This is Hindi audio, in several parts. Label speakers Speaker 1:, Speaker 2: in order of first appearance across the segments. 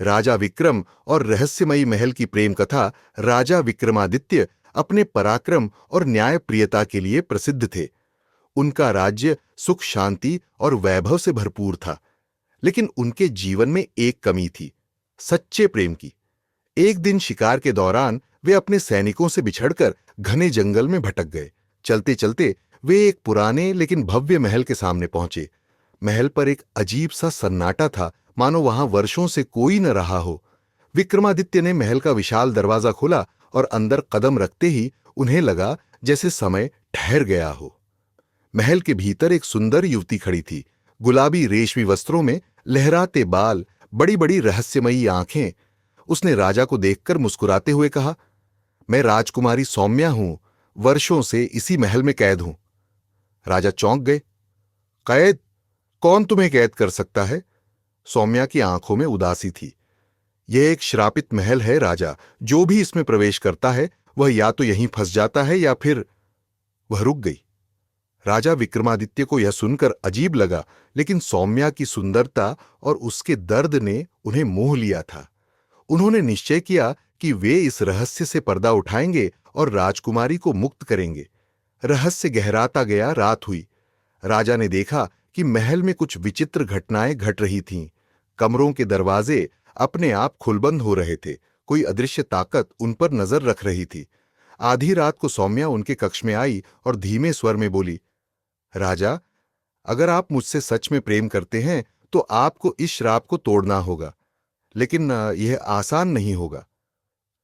Speaker 1: राजा विक्रम और रहस्यमयी महल की प्रेम कथा। राजा विक्रमादित्य अपने पराक्रम और न्यायप्रियता के लिए प्रसिद्ध थे। उनका राज्य सुख शांति और वैभव से भरपूर था, लेकिन उनके जीवन में एक कमी थी, सच्चे प्रेम की। एक दिन शिकार के दौरान वे अपने सैनिकों से बिछड़कर घने जंगल में भटक गए। चलते चलते वे एक पुराने लेकिन भव्य महल के सामने पहुंचे। महल पर एक अजीब सा सन्नाटा था, मानो वहां वर्षों से कोई न रहा हो। विक्रमादित्य ने महल का विशाल दरवाजा खोला और अंदर कदम रखते ही उन्हें लगा जैसे समय ठहर गया हो। महल के भीतर एक सुंदर युवती खड़ी थी, गुलाबी रेशमी वस्त्रों में, लहराते बाल, बड़ी बड़ी रहस्यमयी आंखें। उसने राजा को देखकर मुस्कुराते हुए कहा, मैं राजकुमारी सौम्या हूं, वर्षों से इसी महल में कैद हूं। राजा चौंक गए। कैद? कौन तुम्हें कैद कर सकता है? सौम्या की आंखों में उदासी थी। यह एक श्रापित महल है राजा, जो भी इसमें प्रवेश करता है वह या तो यहीं फंस जाता है या फिर। वह रुक गई। राजा विक्रमादित्य को यह सुनकर अजीब लगा, लेकिन सौम्या की सुंदरता और उसके दर्द ने उन्हें मोह लिया था। उन्होंने निश्चय किया कि वे इस रहस्य से पर्दा उठाएंगे और राजकुमारी को मुक्त करेंगे। रहस्य गहराता गया। रात हुई। राजा ने देखा कि महल में कुछ विचित्र घटनाएं घट रही थीं। कमरों के दरवाजे अपने आप खुलबंद हो रहे थे। कोई अदृश्य ताकत उन पर नजर रख रही थी। आधी रात को सौम्या उनके कक्ष में आई और धीमे स्वर में बोली, राजा, अगर आप मुझसे सच में प्रेम करते हैं तो आपको इस श्राप को तोड़ना होगा, लेकिन यह आसान नहीं होगा।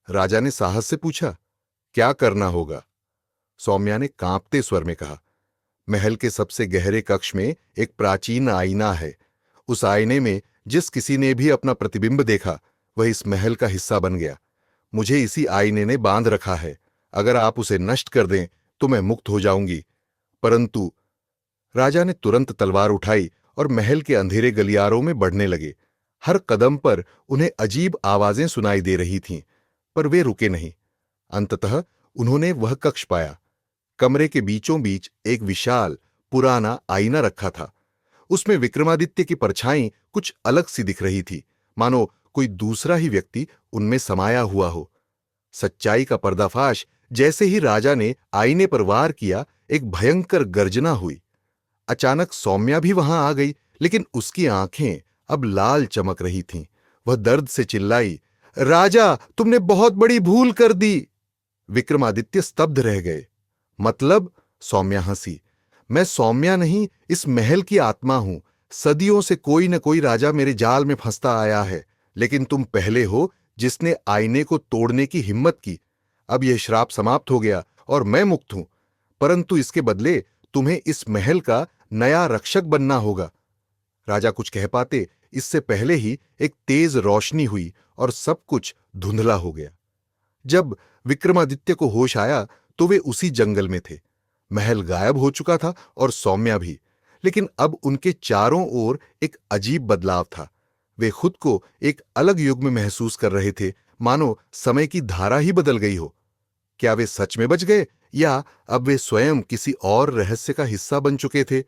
Speaker 1: राजा ने साहस से पूछा, क्या करना होगा? सौम्या ने कांपते स्वर में कहा, महल के सबसे गहरे कक्ष में एक प्राचीन आईना है। उस आईने में जिस किसी ने भी अपना प्रतिबिंब देखा वह इस महल का हिस्सा बन गया। मुझे इसी आईने ने बांध रखा है। अगर आप उसे नष्ट कर दें तो मैं मुक्त हो जाऊंगी। परंतु। राजा ने तुरंत तलवार उठाई और महल के अंधेरे गलियारों में बढ़ने लगे। हर कदम पर उन्हें अजीब आवाजें सुनाई दे रही थीं, पर वे रुके नहीं। अंततः उन्होंने वह कक्ष पाया। कमरे के बीचों बीच एक विशाल पुराना आईना रखा था। उसमें विक्रमादित्य की परछाई कुछ अलग सी दिख रही थी, मानो कोई दूसरा ही व्यक्ति उनमें समाया हुआ हो। सच्चाई का पर्दाफाश जैसे ही राजा ने आईने पर वार किया, एक भयंकर गर्जना हुई। अचानक सौम्या भी वहां आ गई, लेकिन उसकी आंखें अब लाल चमक रही थीं। वह दर्द से चिल्लाई, राजा, तुमने बहुत बड़ी भूल कर दी। विक्रमादित्य स्तब्ध रह गए। मतलब? सौम्या हंसी। मैं सौम्या नहीं, इस महल की आत्मा हूं। सदियों से कोई न कोई राजा मेरे जाल में फंसता आया है, लेकिन तुम पहले हो जिसने आईने को तोड़ने की हिम्मत की। अब यह श्राप समाप्त हो गया और मैं मुक्त हूं, परंतु इसके बदले तुम्हें इस महल का नया रक्षक बनना होगा। राजा कुछ कह पाते, इससे पहले ही एक तेज रोशनी हुई और सब कुछ धुंधला हो गया। जब विक्रमादित्य को होश आया तो वे उसी जंगल में थे। महल गायब हो चुका था और सौम्या भी, लेकिन अब उनके चारों ओर एक अजीब बदलाव था। वे खुद को एक अलग युग में महसूस कर रहे थे, मानो समय की धारा ही बदल गई हो। क्या वे सच में बच गए, या अब वे स्वयं किसी और रहस्य का हिस्सा बन चुके थे?